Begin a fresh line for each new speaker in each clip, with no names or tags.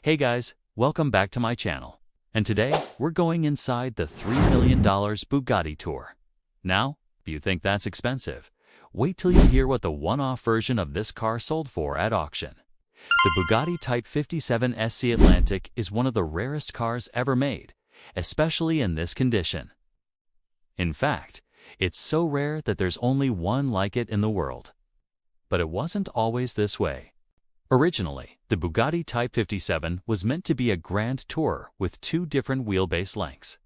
Hey guys, welcome back to my channel. And today, we're going inside the $3 million Bugatti tour. Now, if you think that's expensive, wait till you hear what the one-off version of this car sold for at auction. The Bugatti Type 57 SC Atlantic is one of the rarest cars ever made, especially in this condition. In fact, it's so rare that there's only one like it in the world. But it wasn't always this way. Originally, the Bugatti Type 57 was meant to be a grand tourer with two different wheelbase lengths.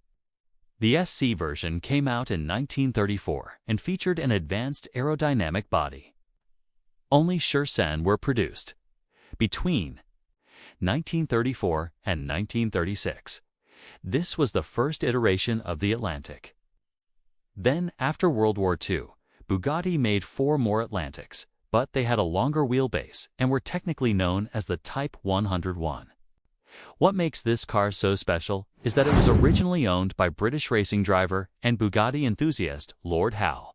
The SC version came out in 1934 and featured an advanced aerodynamic body. Only Chiron were produced. Between 1934 and 1936, this was the first iteration of the Atlantic. Then, after World War II, Bugatti made 4 more Atlantics, but they had a longer wheelbase and were technically known as the Type 101. What makes this car so special is that it was originally owned by British racing driver and Bugatti enthusiast Lord Howe.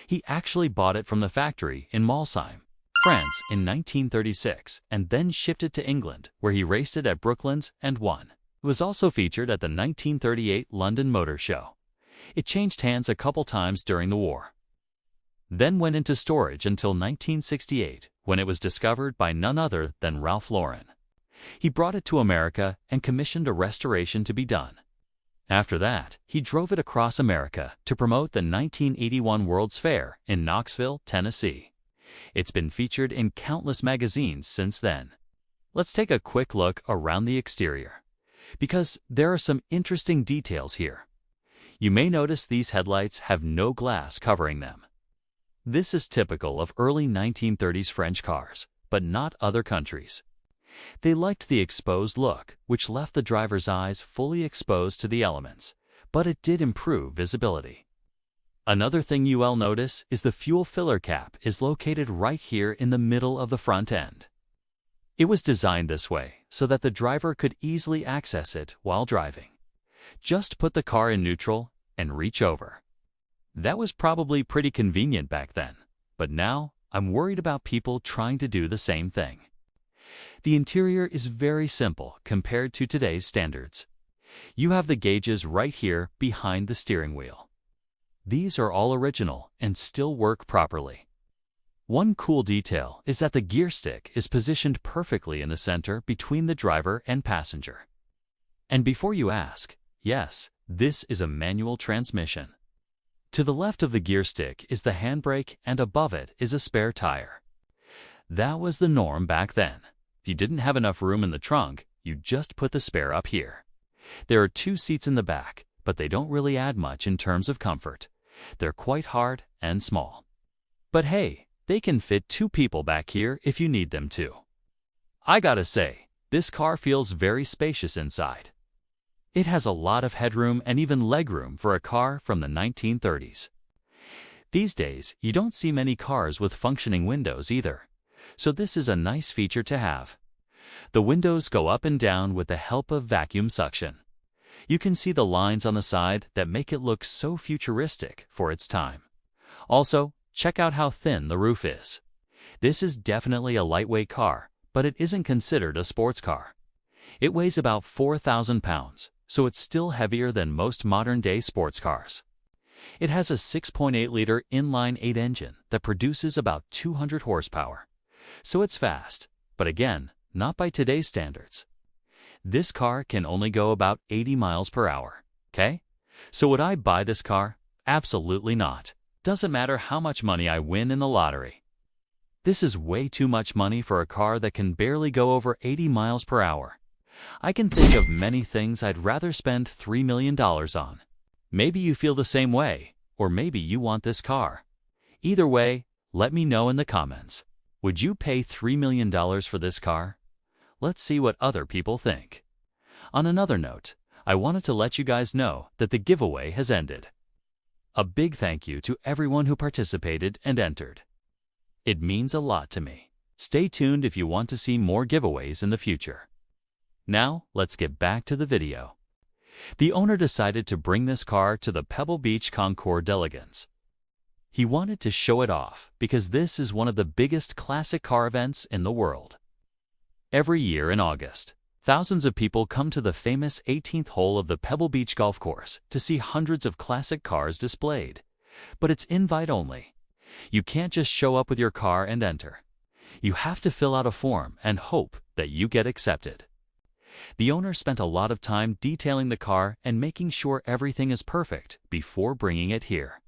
He actually bought it from the factory in Molsheim, France in 1936 and then shipped it to England, where he raced it at Brooklands and won. It was also featured at the 1938 London Motor Show. It changed hands a couple times during the war. Then went into storage until 1968, when it was discovered by none other than Ralph Lauren. He brought it to America and commissioned a restoration to be done. After that, he drove it across America to promote the 1981 World's Fair in Knoxville, Tennessee. It's been featured in countless magazines since then. Let's take a quick look around the exterior, because there are some interesting details here. You may notice these headlights have no glass covering them. This is typical of early 1930s French cars, but not other countries. They liked the exposed look, which left the driver's eyes fully exposed to the elements, but it did improve visibility. Another thing you'll notice is the fuel filler cap is located right here in the middle of the front end. It was designed this way so that the driver could easily access it while driving. Just put the car in neutral and reach over. That was probably pretty convenient back then, but now I'm worried about people trying to do the same thing. The interior is very simple compared to today's standards. You have the gauges right here behind the steering wheel. These are all original and still work properly. One cool detail is that the gear stick is positioned perfectly in the center between the driver and passenger. And before you ask, yes, this is a manual transmission. To the left of the gear stick is the handbrake, and above it is a spare tire. That was the norm back then. If you didn't have enough room in the trunk, you just put the spare up here. There are 2 seats in the back, but they don't really add much in terms of comfort. They're quite hard and small. But hey, they can fit 2 people back here if you need them to. I gotta say, this car feels very spacious inside. It has a lot of headroom and even legroom for a car from the 1930s. These days, you don't see many cars with functioning windows either, so this is a nice feature to have. The windows go up and down with the help of vacuum suction. You can see the lines on the side that make it look so futuristic for its time. Also, check out how thin the roof is. This is definitely a lightweight car, but it isn't considered a sports car. It weighs about 4,000 pounds. So it's still heavier than most modern-day sports cars. It has a 6.8-liter inline-8 engine that produces about 200 horsepower. So it's fast, but again, not by today's standards. This car can only go about 80 miles per hour, okay? So would I buy this car? Absolutely not. Doesn't matter how much money I win in the lottery. This is way too much money for a car that can barely go over 80 miles per hour. I can think of many things I'd rather spend $3 million on. Maybe you feel the same way, or maybe you want this car. Either way, let me know in the comments. Would you pay $3 million for this car? Let's see what other people think. On another note, I wanted to let you guys know that the giveaway has ended. A big thank you to everyone who participated and entered. It means a lot to me. Stay tuned if you want to see more giveaways in the future. Now, let's get back to the video. The owner decided to bring this car to the Pebble Beach Concours d'Elegance. He wanted to show it off because this is one of the biggest classic car events in the world. Every year in August, Thousands of people come to the famous 18th hole of the Pebble Beach golf course to see hundreds of classic cars displayed. But it's invite only. You can't just show up with your car and enter. You have to fill out a form and hope that you get accepted. The owner spent a lot of time detailing the car and making sure everything is perfect before bringing it here.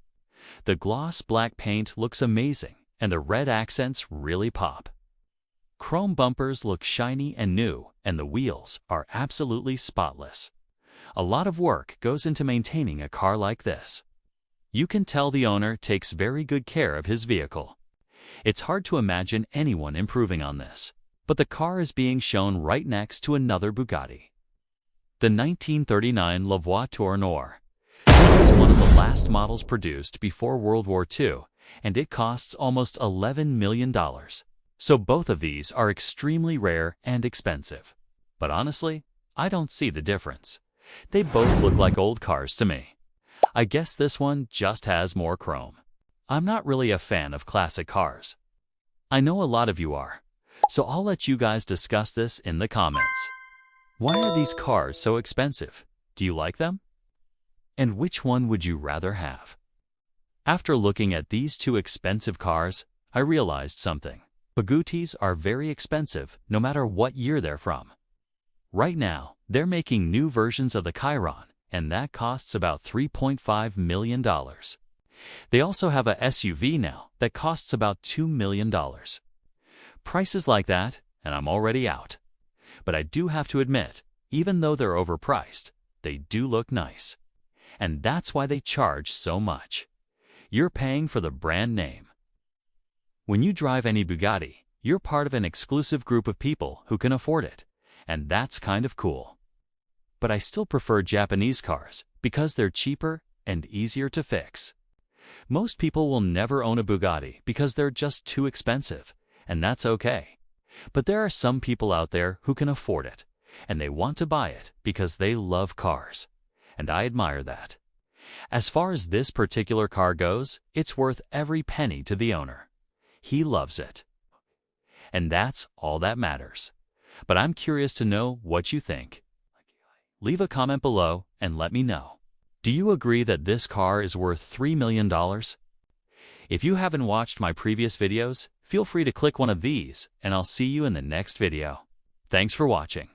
The gloss black paint looks amazing, and the red accents really pop. Chrome bumpers look shiny and new, and the wheels are absolutely spotless. A lot of work goes into maintaining a car like this. You can tell the owner takes very good care of his vehicle. It's hard to imagine anyone improving on this, but the car is being shown right next to another Bugatti. The 1939 La Voiture Noire. This is one of the last models produced before World War II, and it costs almost $11 million. So both of these are extremely rare and expensive. But honestly, I don't see the difference. They both look like old cars to me. I guess this one just has more chrome. I'm not really a fan of classic cars. I know a lot of you are, so I'll let you guys discuss this in the comments. Why are these cars so expensive? Do you like them? And which one would you rather have? After looking at these two expensive cars, I realized something. Bugattis are very expensive no matter what year they're from. Right now, they're making new versions of the Chiron, and that costs about $3.5 million. They also have a SUV now that costs about $2 million. Prices like that, and I'm already out. But I do have to admit, even though they're overpriced, they do look nice. And that's why they charge so much. You're paying for the brand name. When you drive any Bugatti, you're part of an exclusive group of people who can afford it, and that's kind of cool. But I still prefer Japanese cars because they're cheaper and easier to fix. Most people will never own a Bugatti because they're just too expensive, and that's okay. But there are some people out there who can afford it, and they want to buy it because they love cars, and I admire that. As far as this particular car goes, it's worth every penny to the owner. He loves it. And that's all that matters. But I'm curious to know what you think. Leave a comment below and let me know. Do you agree that this car is worth $3 million? If you haven't watched my previous videos, feel free to click one of these, and I'll see you in the next video. Thanks for watching.